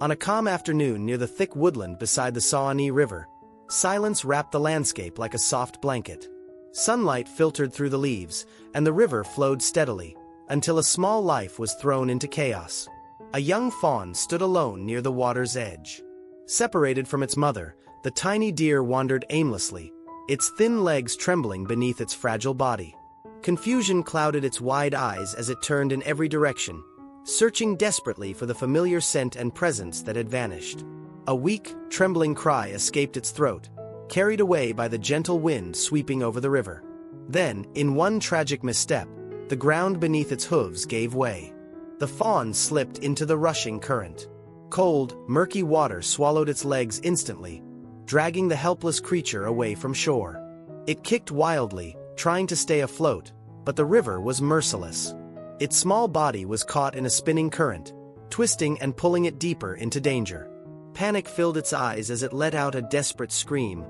On a calm afternoon near the thick woodland beside the Sawney River, silence wrapped the landscape like a soft blanket. Sunlight filtered through the leaves, and the river flowed steadily, until a small life was thrown into chaos. A young fawn stood alone near the water's edge. Separated from its mother, the tiny deer wandered aimlessly, its thin legs trembling beneath its fragile body. Confusion clouded its wide eyes as it turned in every direction, searching desperately for the familiar scent and presence that had vanished. A weak, trembling cry escaped its throat, carried away by the gentle wind sweeping over the river. Then, in one tragic misstep, the ground beneath its hooves gave way. The fawn slipped into the rushing current. Cold, murky water swallowed its legs instantly, dragging the helpless creature away from shore. It kicked wildly, trying to stay afloat, but the river was merciless. Its small body was caught in a spinning current, twisting and pulling it deeper into danger. Panic filled its eyes as it let out a desperate scream,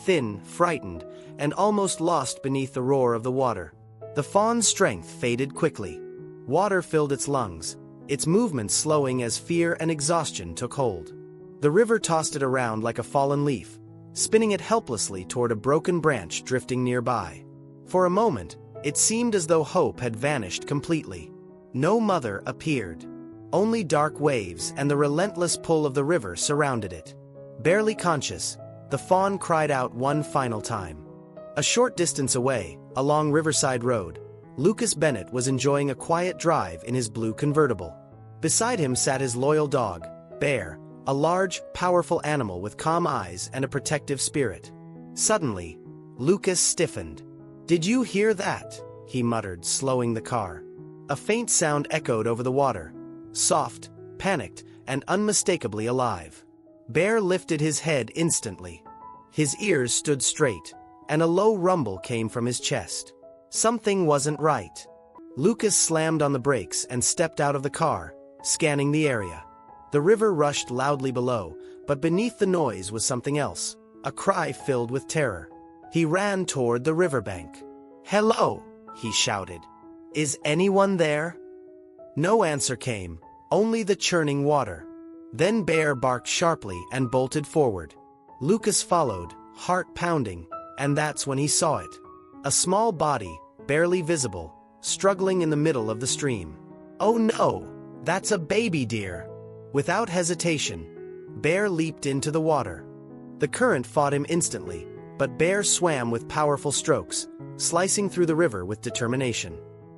thin, frightened, and almost lost beneath the roar of the water. The fawn's strength faded quickly. Water filled its lungs, its movements slowing as fear and exhaustion took hold. The river tossed it around like a fallen leaf, spinning it helplessly toward a broken branch drifting nearby. For a moment, it seemed as though hope had vanished completely. No mother appeared. Only dark waves and the relentless pull of the river surrounded it. Barely conscious, the fawn cried out one final time. A short distance away, along Riverside Road, Lucas Bennett was enjoying a quiet drive in his blue convertible. Beside him sat his loyal dog, Bear, a large, powerful animal with calm eyes and a protective spirit. Suddenly, Lucas stiffened. "Did you hear that?" he muttered, slowing the car. A faint sound echoed over the water, soft, panicked, and unmistakably alive. Bear lifted his head instantly. His ears stood straight, and a low rumble came from his chest. Something wasn't right. Lucas slammed on the brakes and stepped out of the car, scanning the area. The river rushed loudly below, but beneath the noise was something else, a cry filled with terror. He ran toward the riverbank. "Hello!" he shouted. "Is anyone there?" No answer came, only the churning water. Then Bear barked sharply and bolted forward. Lucas followed, heart pounding, and that's when he saw it. A small body, barely visible, struggling in the middle of the stream. "Oh no! That's a baby deer!" Without hesitation, Bear leaped into the water. The current fought him instantly, but Bear swam with powerful strokes, slicing through the river with determination.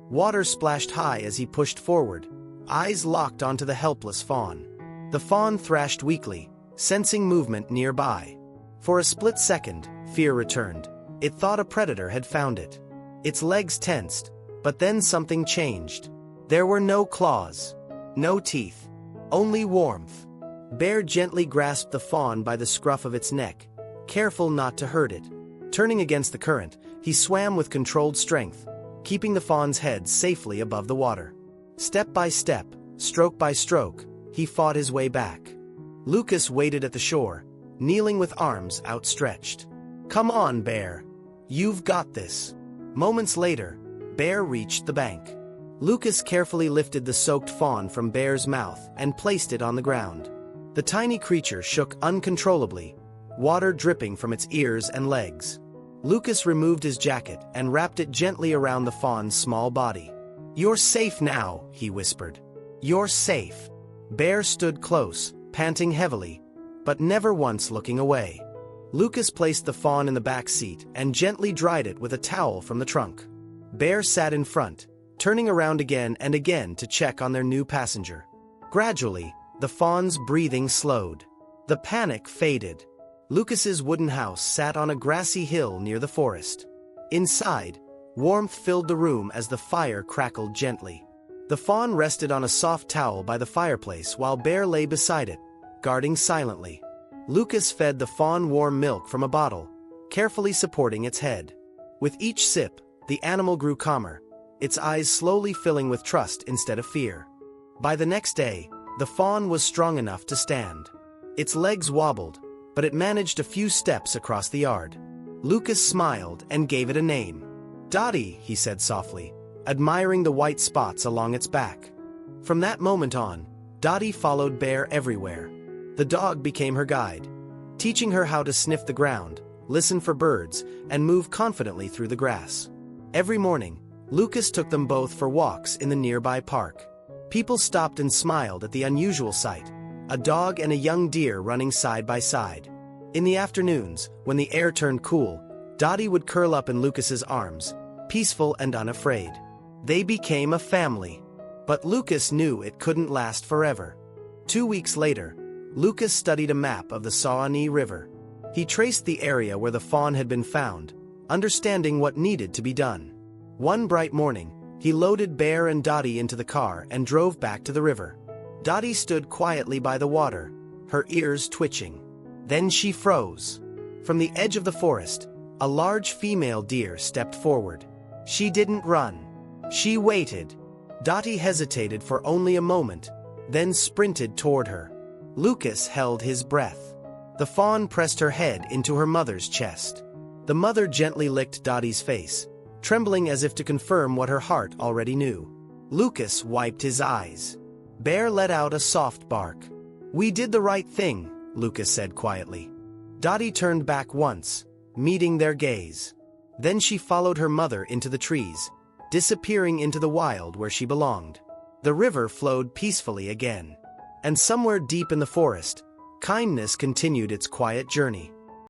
Water splashed high as he pushed forward, eyes locked onto the helpless fawn. The fawn thrashed weakly, sensing movement nearby. For a split second, fear returned. It thought a predator had found it. Its legs tensed, but then something changed. There were no claws, no teeth, only warmth. Bear gently grasped the fawn by the scruff of its neck, careful not to hurt it. Turning against the current, he swam with controlled strength, keeping the fawn's head safely above the water. Step by step, stroke by stroke, he fought his way back. Lucas waited at the shore, kneeling with arms outstretched. "Come on, Bear. You've got this." Moments later, Bear reached the bank. Lucas carefully lifted the soaked fawn from Bear's mouth and placed it on the ground. The tiny creature shook uncontrollably, water dripping from its ears and legs. Lucas removed his jacket and wrapped it gently around the fawn's small body. "You're safe now," he whispered. "You're safe." Bear stood close, panting heavily, but never once looking away. Lucas placed the fawn in the back seat and gently dried it with a towel from the trunk. Bear sat in front, turning around again and again to check on their new passenger. Gradually, the fawn's breathing slowed. The panic faded. Lucas's wooden house sat on a grassy hill near the forest. Inside, warmth filled the room as the fire crackled gently. The fawn rested on a soft towel by the fireplace while Bear lay beside it, guarding silently. Lucas fed the fawn warm milk from a bottle, carefully supporting its head. With each sip, the animal grew calmer, its eyes slowly filling with trust instead of fear. By the next day, the fawn was strong enough to stand. Its legs wobbled, but it managed a few steps across the yard. Lucas smiled and gave it a name. "Dottie," he said softly, admiring the white spots along its back. From that moment on, Dottie followed Bear everywhere, The dog became her guide, teaching her how to sniff the ground, listen for birds, and move confidently through the grass. Every morning, Lucas took them both for walks in the nearby park. People stopped and smiled at the unusual sight, a dog and a young deer running side by side. In the afternoons, when the air turned cool, Dottie would curl up in Lucas's arms, peaceful and unafraid. They became a family. But Lucas knew it couldn't last forever. 2 weeks later, Lucas studied a map of the Sawney River. He traced the area where the fawn had been found, understanding what needed to be done. One bright morning, he loaded Bear and Dottie into the car and drove back to the river. Dottie stood quietly by the water, her ears twitching. Then she froze. From the edge of the forest, a large female deer stepped forward. She didn't run. She waited. Dottie hesitated for only a moment, then sprinted toward her. Lucas held his breath. The fawn pressed her head into her mother's chest. The mother gently licked Dottie's face, trembling as if to confirm what her heart already knew. Lucas wiped his eyes. Bear let out a soft bark. "We did the right thing," Lucas said quietly. Dottie turned back once, meeting their gaze. Then she followed her mother into the trees, disappearing into the wild where she belonged. The river flowed peacefully again. And somewhere deep in the forest, kindness continued its quiet journey.